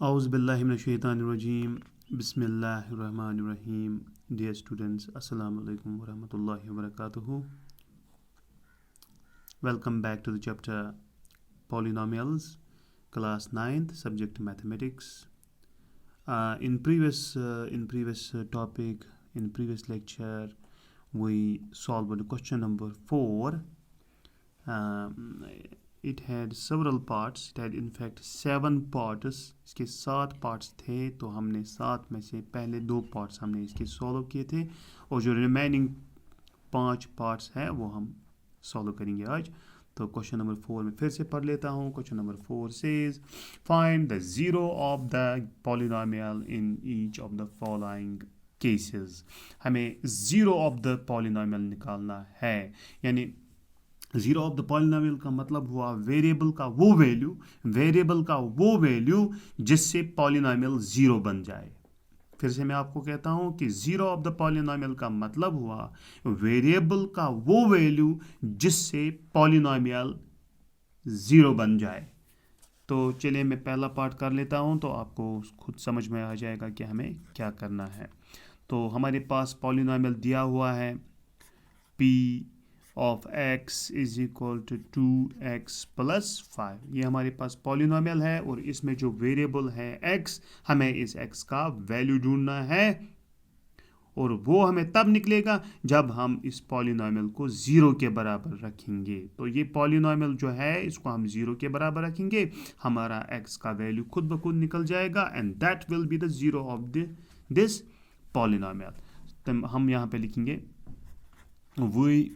Auzu billahi minash shaitanir rajim. Bismillahir rahmanir rahim. Dear students, assalamu alaikum wa rahmatullahi wa barakatuhu. Welcome back to the chapter Polynomials, class 9th, subject mathematics. In previous topic, in previous lecture, we solved question number 4. It had several parts. It had in fact 7 parts. इसके 7 parts थे, तो हमने 7 में से पहले 2 parts हमने इसके solve किए थे, और जो remaining 5 parts है वो हम solve करेंगे आज. तो क्वेश्चन नंबर 4 में फिर से पढ़ लेता हूँ. Question number 4 says find the zero of the polynomial in each of the following cases. हमें zero of the polynomial निकालना है. यानी जीरो ऑफ द पॉलिनोमियल का मतलब हुआ वेरिएबल का वो वैल्यू जिससे पॉलिनोमियल जीरो बन जाए. फिर से मैं आपको कहता हूं कि जीरो ऑफ द पॉलिनोमियल का मतलब हुआ वेरिएबल का वो वैल्यू जिससे पॉलिनोमियल जीरो बन जाए. तो चलिए मैं पहला पार्ट कर लेता हूं, तो आपको खुद समझ में आ जाएगा कि हमें क्या करना है. तो हमारे पास पॉलिनोमियल दिया हुआ है p of x is equal to 2x plus 5. ये हमारे पास पॉलिनोमियल है और इसमें जो वेरिएबल है x, हमें इस x का वैल्यू ढूंढना है, और वो हमें तब निकलेगा जब हम इस पॉलिनोमियल को ज़ीरो के बराबर रखेंगे. तो ये पॉलिनोमियल जो है इसको हम ज़ीरो के बराबर रखेंगे, हमारा x का वैल्यू खुद ब खुद निकल जाएगा, and that will be the zero of this polynomial. तो हम यहाँ पे लिखेंगे वी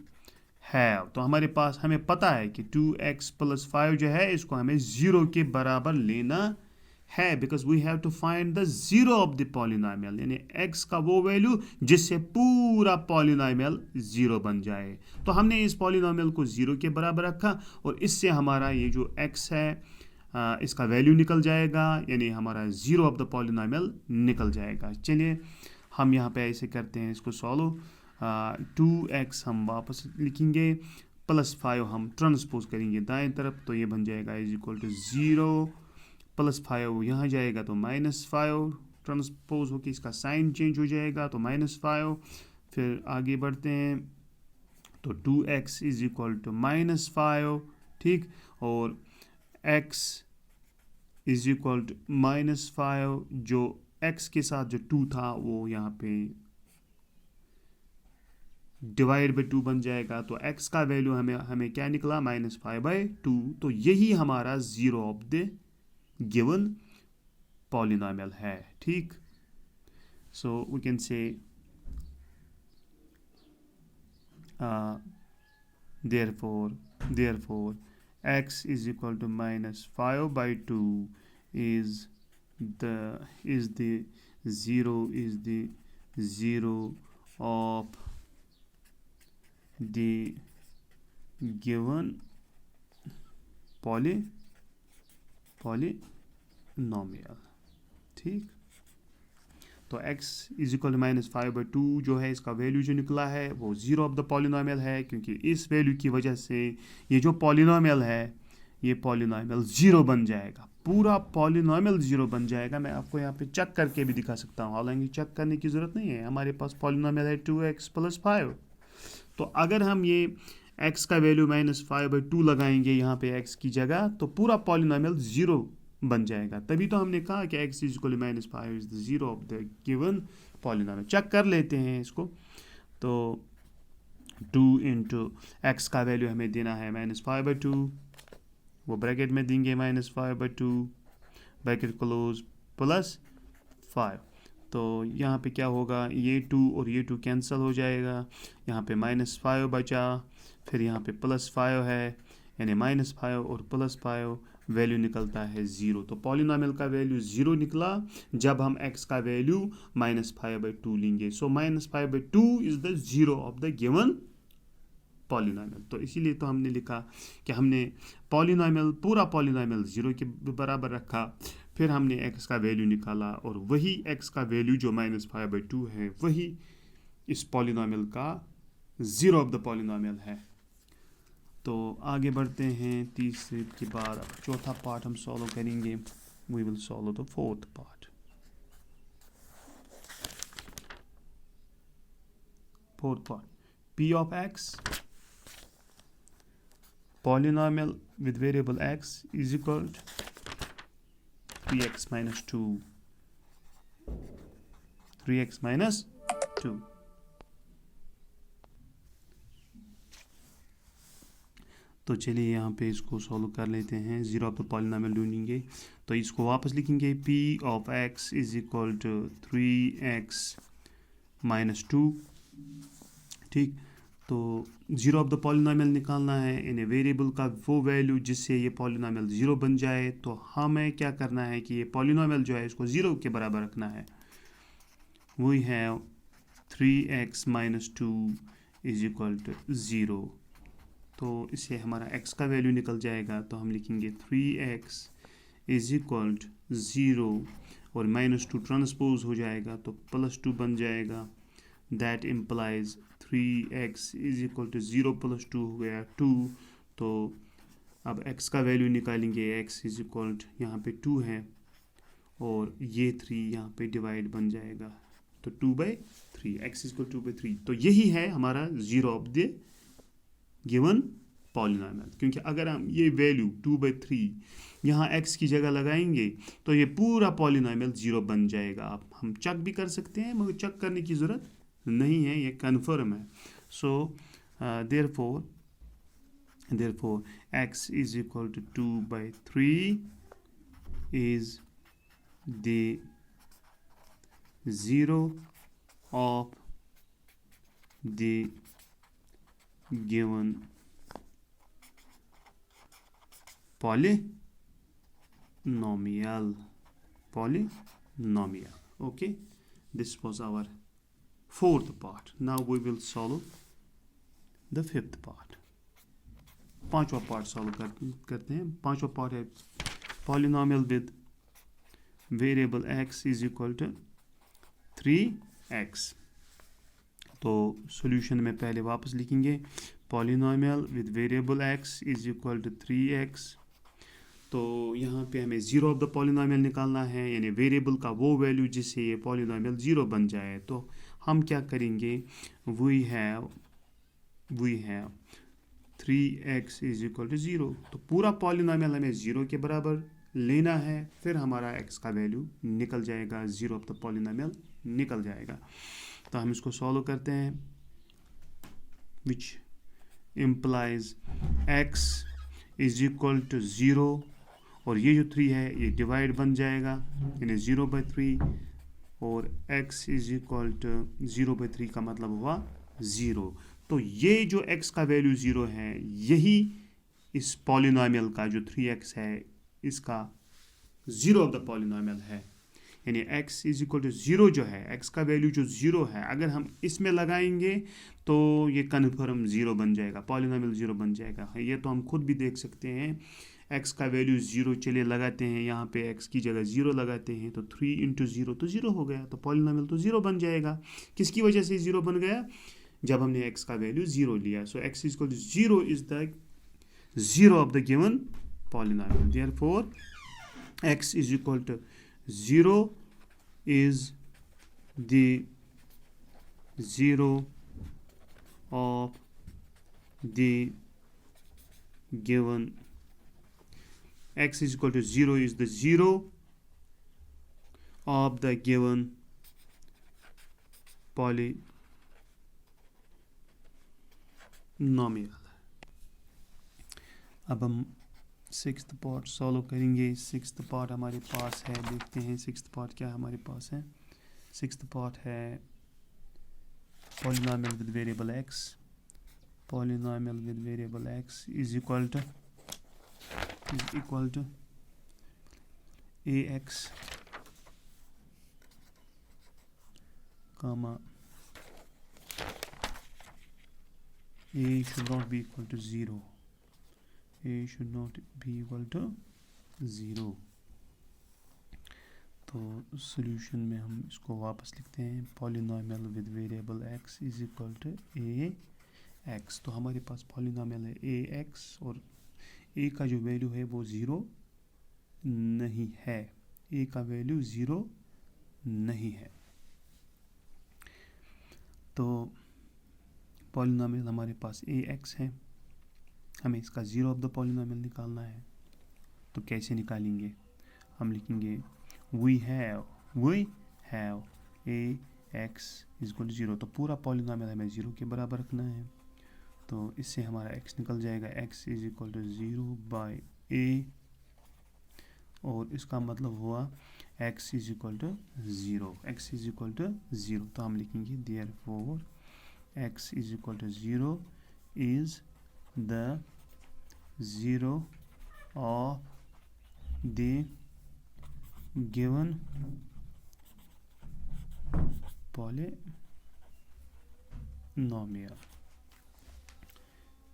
हैव. तो हमारे पास हमें पता है कि 2x plus 5 जो है इसको हमें ज़ीरो के बराबर लेना है, because we have to find the zero of the polynomial, यानी x का वो वैल्यू जिससे पूरा पॉलिनोमियल ज़ीरो बन जाए. तो हमने इस पॉलिनोमियल को ज़ीरो के बराबर रखा, और इससे हमारा ये जो x है इसका वैल्यू निकल जाएगा, यानी हमारा ज़ीरो ऑफ द पॉलिनोमियल निकल जाएगा. चलिए हम यहाँ पे ऐसे करते हैं इसको सॉल्व. 2x हम वापस लिखेंगे, प्लस 5 हम ट्रांसपोज करेंगे दाएं तरफ, तो ये बन जाएगा इज इक्वल टू 0, प्लस 5 यहाँ जाएगा तो -5 ट्रांसपोज होकर इसका साइन चेंज हो जाएगा, तो -5. फिर आगे बढ़ते हैं, तो 2x इज इक्वल टू -5, ठीक, और x इज इक्वल टू -5, जो x के साथ जो 2 था वो यहाँ पे डिवाइड बाई 2 बन जाएगा. तो x का वैल्यू हमें क्या निकला, -5/2. तो यही हमारा zero of the given polynomial है, ठीक. So we can say therefore x is equal to -5/2 is the zero of the given polynomial, ठीक. तो x इज इक्वल टू -5/2 जो है इसका वैल्यू जो निकला है वो ज़ीरो ऑफ द पॉलिनोमियल है, क्योंकि इस वैल्यू की वजह से ये जो पॉलिनोमियल है ये पॉलिनोमियल ज़ीरो बन जाएगा, पूरा पॉलिनोमियल ज़ीरो बन जाएगा. मैं आपको यहाँ पे चेक करके भी दिखा सकता हूँ, हालांकि चेक करने की ज़रूरत नहीं है, हमारे पास पॉलिनोमियल है 2x plus 5. तो अगर हम ये x का वैल्यू -5/2 लगाएंगे यहाँ पे x की जगह, तो पूरा पॉलिनोमियल ज़ीरो बन जाएगा. तभी तो हमने कहा कि x is equal to -5 is the zero of the given polynomial. Check कर लेते हैं इसको. तो 2 इंटू एक्स का वैल्यू हमें देना है -5/2, वो ब्रैकेट में देंगे -5/2 ब्रैकेट क्लोज प्लस 5. तो यहाँ पे क्या होगा, ये 2 और ये 2 कैंसिल हो जाएगा, यहाँ पे -5 बचा, फिर यहाँ पे +5 है, यानी -5 और +5 वैल्यू निकलता है 0. तो पॉलिनोमियल का वैल्यू 0 निकला जब हम x का वैल्यू -5/2 लेंगे. सो -5/2 is the zero of the given polynomial. तो इसीलिए तो हमने लिखा कि हमने पूरा पॉलिनोमियल 0 के बराबर रखा, फिर हमने x का वैल्यू निकाला, और वही x का वैल्यू जो -5/2 है वही इस पॉलिनोमियल का ज़ीरो ऑफ द पॉलिनोमियल है. तो आगे बढ़ते हैं, तीसरे के बाद अब चौथा पार्ट हम सॉल्व करेंगे. we will solve the fourth part. Fourth part, p of x, polynomial with variable x, is equal to 3x minus 2. 3x minus 2. तो चलिए यहाँ पे इसको सॉल्व कर लेते हैं. जीरो ऑफ द पॉलिनोमियल ढूंढेंगे, तो इसको वापस लिखेंगे. p of x is equal to 3x minus 2. ठीक, तो जीरो ऑफ द पॉलिनोमियल निकालना है, यानी वेरिएबल का वो वैल्यू जिससे ये पॉलिनोमियल ज़ीरो बन जाए. तो हमें क्या करना है कि ये पॉलिनोमियल जो है इसको ज़ीरो के बराबर रखना है. We have 3x minus 2 is equal to 0. तो इससे हमारा x का वैल्यू निकल जाएगा. तो हम लिखेंगे 3x इज इक्वल टू 0 और माइनस 2 ट्रांसपोज हो जाएगा तो प्लस 2 बन जाएगा. That implies 3x is equal to 0 plus 2 हो गया 2. तो अब x का वैल्यू निकालेंगे. x इज इक्वल टू यहाँ पे 2 है और ये 3 यहाँ पे डिवाइड बन जाएगा. तो 2/3, x इज इक्वल 2/3. तो यही है हमारा zero of the given polynomial. क्योंकि अगर हम ये वैल्यू 2/3 यहाँ x की जगह लगाएंगे तो ये पूरा पॉलिनोमियल ज़ीरो बन जाएगा. आप हम चेक भी कर सकते हैं, मगर चेक करने की ज़रूरत नहीं है, ये कन्फर्म है. सो therefore x is equal to 2/3 is the zero of the given polynomial. Okay, this was our fourth part. Now we will solve the fifth part. पांचवा पार्ट सॉल्व करते हैं. पांचवा पार्ट है polynomial with variable x is equal to 3x. तो solution में पहले वापस लिखेंगे polynomial with variable x is equal to 3x. तो यहाँ पे हमें जीरो ऑफ द पॉलिनोमियल निकालना है, यानी वेरिएबल का वो वैल्यू जिससे ये पॉलिनोमियल ज़ीरो बन जाए. तो हम क्या करेंगे, we have 3x is equal to 0. तो पूरा पॉलिनोमियल हमें 0 के बराबर लेना है, फिर हमारा x का वैल्यू निकल जाएगा, जीरो ऑफ द पॉलिनोमियल निकल जाएगा. तो हम इसको सॉल्व करते हैं, which implies x is equal to 0 और ये जो 3 है ये डिवाइड बन जाएगा, यानी 0/3 और x इज इक्वल टू 0/3 का मतलब हुआ 0. तो ये जो x का वैल्यू 0 है, यही इस पॉलिनोमियल का जो 3x है इसका जीरो ऑफ द पॉलिनोमियल है. यानी x इज इक्वल टू 0 जो है, x का वैल्यू जो 0 है, अगर हम इसमें लगाएंगे तो ये कन्फर्म 0 बन जाएगा, पॉलिनोमियल 0 बन जाएगा. ये तो हम खुद भी देख सकते हैं. x का वैल्यू 0, चलिए लगाते हैं यहाँ पे x की जगह 0 लगाते हैं, तो 3 इंटू 0 तो 0 हो गया. तो पॉलिनोमियल तो 0 बन जाएगा. किसकी वजह से 0 बन गया, जब हमने x का वैल्यू 0 लिया. So x is equal to 0 is the zero of the given polynomial. Therefore x is equal to 0 is the zero of the given x is equal to 0 is the zero of the given polynomial. अब हम sixth part solve करेंगे. Sixth part हमारे पास है, देखते हैं sixth part क्या हमारे पास है. सिक्स्थ पार्ट है polynomial with variable x. Polynomial with variable x is equal to ax comma a should not be equal to 0. a should not be equal to 0. तो सॉल्यूशन में हम इसको वापस लिखते हैं. Polynomial with variable x is equal to ax. तो हमारे पास पॉलिनोमियल है ax और a का जो वैल्यू है वो 0 नहीं है, ए का वैल्यू 0 नहीं है। तो पॉलिनोमियल हमारे पास ए एक्स है, हमें इसका ज़ीरो ऑफ द पॉलिनोमियल निकालना है। तो कैसे निकालेंगे? हम लिखेंगे we have a x equal to 0। तो पूरा पॉलिनोमियल हमें 0 के बराबर रखना है। तो इससे हमारा x निकल जाएगा, x is equal to 0 by a, और इसका मतलब हुआ x is equal to 0, x is equal to 0। तो हम लिखेंगे therefore x is equal to 0 is the 0 of the given polynomial.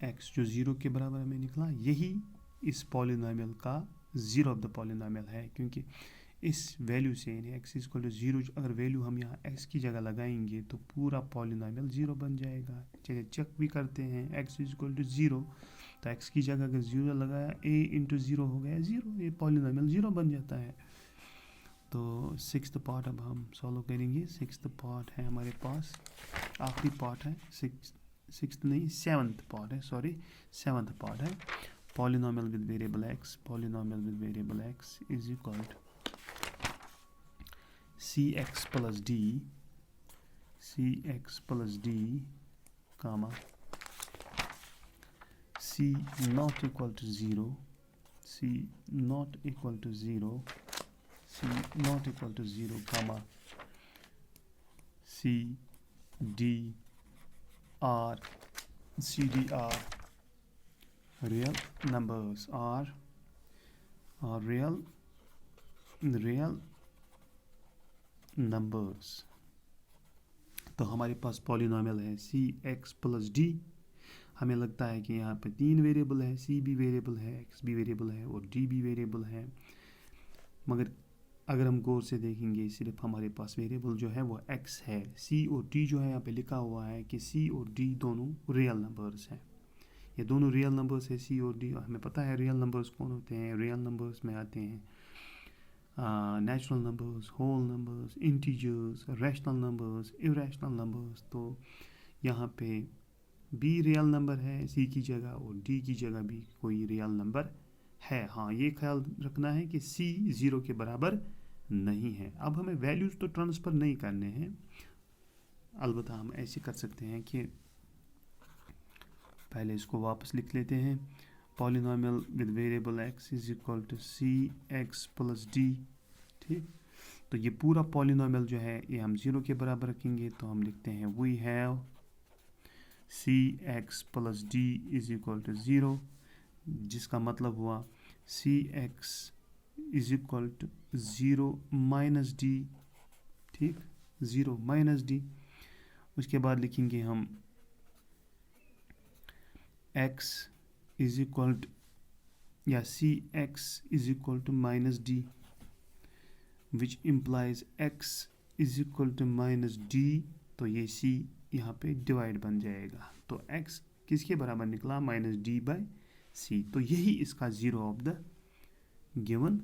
x जो 0 के बराबर हमें निकला, यही इस पॉलिनोमियल का ज़ीरो ऑफ द पॉलिनोमियल है, क्योंकि इस वैल्यू से यानी x इक्वल टू 0 अगर वैल्यू हम यहाँ x की जगह लगाएंगे तो पूरा पॉलिनोमियल 0 बन जाएगा। चलिए चेक भी करते हैं, x इक्वल टू 0, तो x की जगह अगर 0 लगाया, a इंटू 0 हो गया 0, ये पॉलिनोमियल 0 बन जाता है। तो सिक्स्थ पार्ट अब हम सॉल्व करेंगे। सिक्स्थ पार्ट है हमारे पास, आखिरी पार्ट है, सिक्स्थ नहीं सेवन्थ पार्ट है, सॉरी सेवन्थ पार्ट है। Polynomial with variable x, polynomial with variable x is equal to cx plus d comma c not equal to 0, c not equal to 0, c not equal to 0 comma c d r real numbers are real numbers। तो हमारे पास polynomial है सी x plus D. हमें लगता है कि यहाँ पे 3 वेरिएबल है, सी भी वेरिएबल है, एक्स भी वेरिएबल है और डी भी वेरिएबल है, मगर अगर हम गौर से देखेंगे सिर्फ हमारे पास वेरिएबल जो है वो एक्स है। सी और डी जो है यहाँ पे लिखा हुआ है कि सी और डी दोनों रियल नंबर्स हैं, ये दोनों रियल नंबर्स है सी और डी। हमें पता है रियल नंबर्स कौन होते हैं, रियल नंबर्स में आते हैं natural numbers, whole numbers, integers, rational numbers, irrational numbers. तो यहाँ पे बी रियल नंबर है सी की जगह और डी की जगह भी कोई रियल नंबर है। हाँ, ये ख्याल रखना है कि सी 0 के बराबर नहीं है। अब हमें वैल्यूज़ तो ट्रांसफ़र नहीं करने हैं, अलबत्ता हम ऐसे कर सकते हैं कि पहले इसको वापस लिख लेते हैं। Polynomial with variable x is equal to c x plus d. ठीक, तो ये पूरा पॉलिनोमियल जो है ये हम 0 के बराबर रखेंगे। तो हम लिखते हैं we have c x plus d is equal to 0, जिसका मतलब हुआ c x is equal to 0 minus d. ठीक, 0 माइनस डी। उसके बाद लिखेंगे हम x इज इक्वल टू या c x is equal to minus d, which implies x is equal to minus d. तो ये c यहाँ पे डिवाइड बन जाएगा। तो x किसके बराबर निकला, माइनस डी बाई सी। तो यही इसका 0 ऑफ द गिवन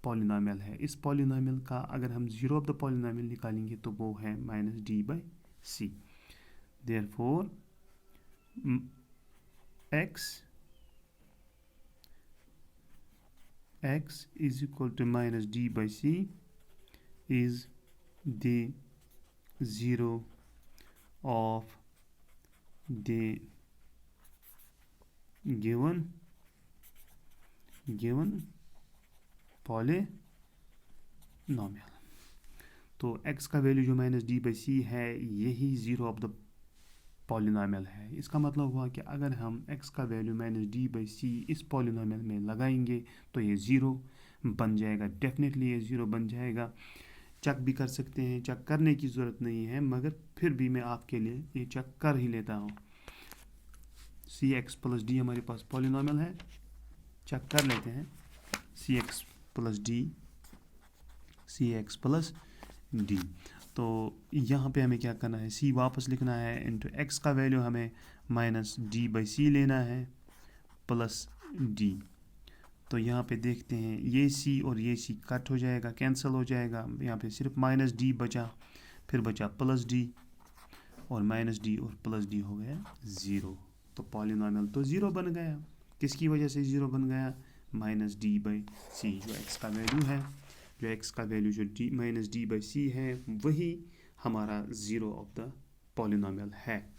पॉलिनोमियल है। इस पॉलिनोमियल का अगर हम 0 ऑफ द पॉलिनोमियल निकालेंगे तो वो है minus d by c. Therefore x is equal to minus d by c is the 0 of the given polynomial. तो x का वैल्यू जो माइनस डी बाई सी है यही 0 ऑफ द पॉलिनोमियल है। इसका मतलब हुआ कि अगर हम x का वैल्यू माइनस डी बाई सी इस पॉलिनोमियल में लगाएंगे तो ये 0 बन जाएगा, डेफिनेटली ये 0 बन जाएगा। चेक भी कर सकते हैं, चेक करने की ज़रूरत नहीं है, मगर फिर भी मैं आपके लिए ये चेक कर ही लेता हूँ। सी एक्स प्लस डी हमारे पास पॉलिनोमियल है, चेक कर लेते हैं। सी एक्स प्लस डी। तो यहाँ पे हमें क्या करना है, c वापस लिखना है इंटू एक्स का वैल्यू हमें माइनस डी बाई सी लेना है प्लस डी। तो यहाँ पे देखते हैं ये सी और ये सी कट हो जाएगा, कैंसिल हो जाएगा, यहाँ पे सिर्फ माइनस डी बचा, फिर बचा प्लस डी, और माइनस डी और प्लस डी हो गया 0। तो पॉलिनॉमियल तो 0 बन गया। किसकी वजह से 0 बन गया? माइनस डी बाई सी, जो एक्स का वैल्यू है, जो एक्स का वैल्यू जो डी माइनस डी बाई सी है, वही हमारा 0 ऑफ द पॉलिनॉमियल है।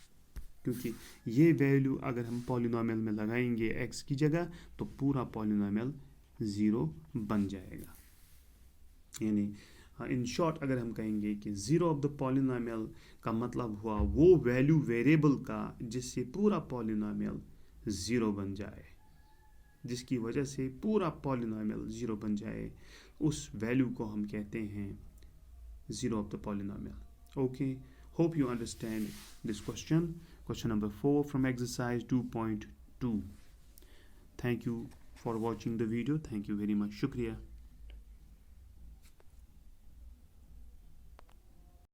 क्योंकि ये वैल्यू अगर हम पॉलिनॉमियल में लगाएंगे x की जगह, तो पूरा पॉलिनॉमियल 0 बन जाएगा। यानी इन शॉर्ट अगर हम कहेंगे कि 0 ऑफ द पॉलिनॉमियल का मतलब हुआ वो वैल्यू वेरिएबल का जिससे पूरा पॉलिनॉमियल 0 बन जाए, जिसकी वजह से पूरा पॉलिनॉमियल 0 बन जाए, उस वैल्यू को हम कहते हैं 0 of the polynomial. Okay, hope you understand this question. Question number 4 from exercise 2.2. Thank you for watching the video. Thank you very much. Shukriya.